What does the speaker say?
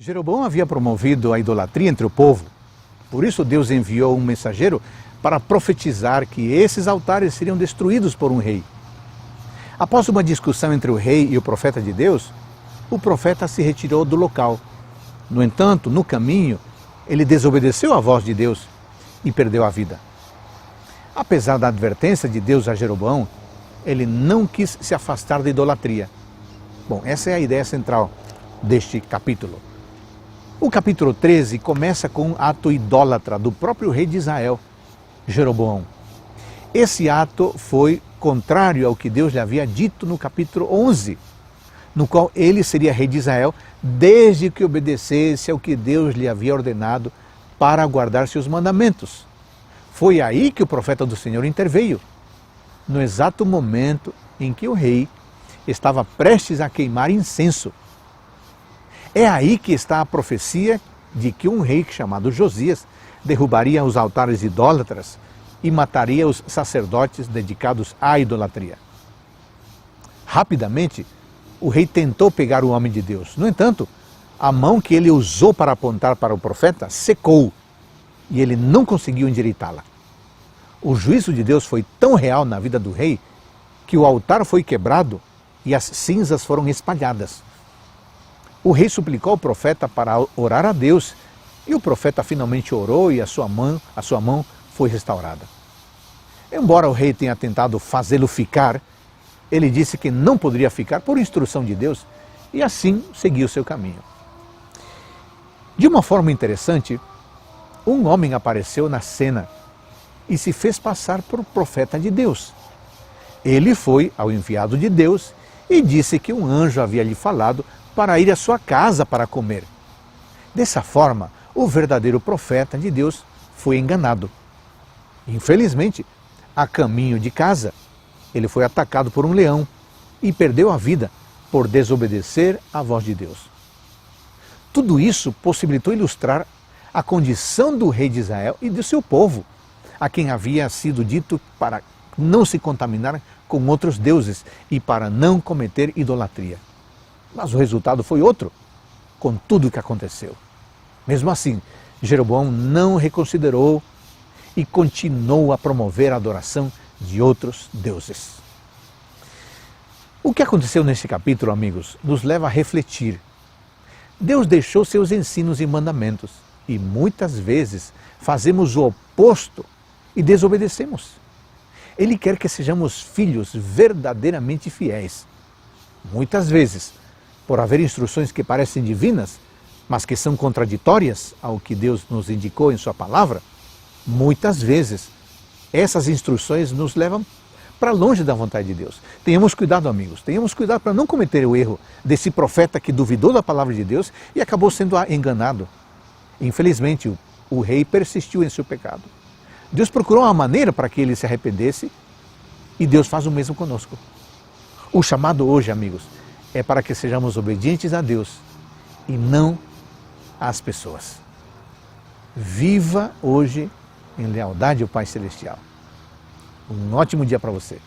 Jeroboão havia promovido a idolatria entre o povo. Por isso Deus enviou um mensageiro para profetizar que esses altares seriam destruídos por um rei. Após uma discussão entre o rei e o profeta de Deus, o profeta se retirou do local. No entanto, no caminho, ele desobedeceu à voz de Deus e perdeu a vida. Apesar da advertência de Deus a Jeroboão, ele não quis se afastar da idolatria. Bom, essa é a ideia central deste capítulo. O capítulo 13 começa com um ato idólatra do próprio rei de Israel, Jeroboão. Esse ato foi contrário ao que Deus lhe havia dito no capítulo 11, no qual ele seria rei de Israel desde que obedecesse ao que Deus lhe havia ordenado para guardar seus mandamentos. Foi aí que o profeta do Senhor interveio, no exato momento em que o rei estava prestes a queimar incenso. É aí que está a profecia de que um rei chamado Josias derrubaria os altares idólatras e mataria os sacerdotes dedicados à idolatria. Rapidamente, o rei tentou pegar o homem de Deus. No entanto, a mão que ele usou para apontar para o profeta secou e ele não conseguiu endireitá-la. O juízo de Deus foi tão real na vida do rei que o altar foi quebrado e as cinzas foram espalhadas. O rei suplicou ao profeta para orar a Deus e o profeta finalmente orou e a sua mão foi restaurada. Embora o rei tenha tentado fazê-lo ficar, ele disse que não poderia ficar por instrução de Deus e assim seguiu seu caminho. De uma forma interessante, um homem apareceu na cena e se fez passar por profeta de Deus. Ele foi ao enviado de Deus e disse que um anjo havia lhe falado para ir à sua casa para comer. Dessa forma, o verdadeiro profeta de Deus foi enganado. Infelizmente, a caminho de casa, ele foi atacado por um leão e perdeu a vida por desobedecer à voz de Deus. Tudo isso possibilitou ilustrar a condição do rei de Israel e do seu povo, a quem havia sido dito para não se contaminar com outros deuses e para não cometer idolatria. Mas o resultado foi outro, com tudo o que aconteceu. Mesmo assim, Jeroboão não reconsiderou e continuou a promover a adoração de outros deuses. O que aconteceu neste capítulo, amigos, nos leva a refletir. Deus deixou seus ensinos e mandamentos e muitas vezes fazemos o oposto e desobedecemos. Ele quer que sejamos filhos verdadeiramente fiéis. Muitas vezes, por haver instruções que parecem divinas, mas que são contraditórias ao que Deus nos indicou em sua palavra, muitas vezes essas instruções nos levam para longe da vontade de Deus. Tenhamos cuidado, amigos, tenhamos cuidado para não cometer o erro desse profeta que duvidou da palavra de Deus e acabou sendo enganado. Infelizmente, o rei persistiu em seu pecado. Deus procurou uma maneira para que ele se arrependesse e Deus faz o mesmo conosco. O chamado hoje, amigos, é para que sejamos obedientes a Deus e não às pessoas. Viva hoje em lealdade ao Pai Celestial. Um ótimo dia para você.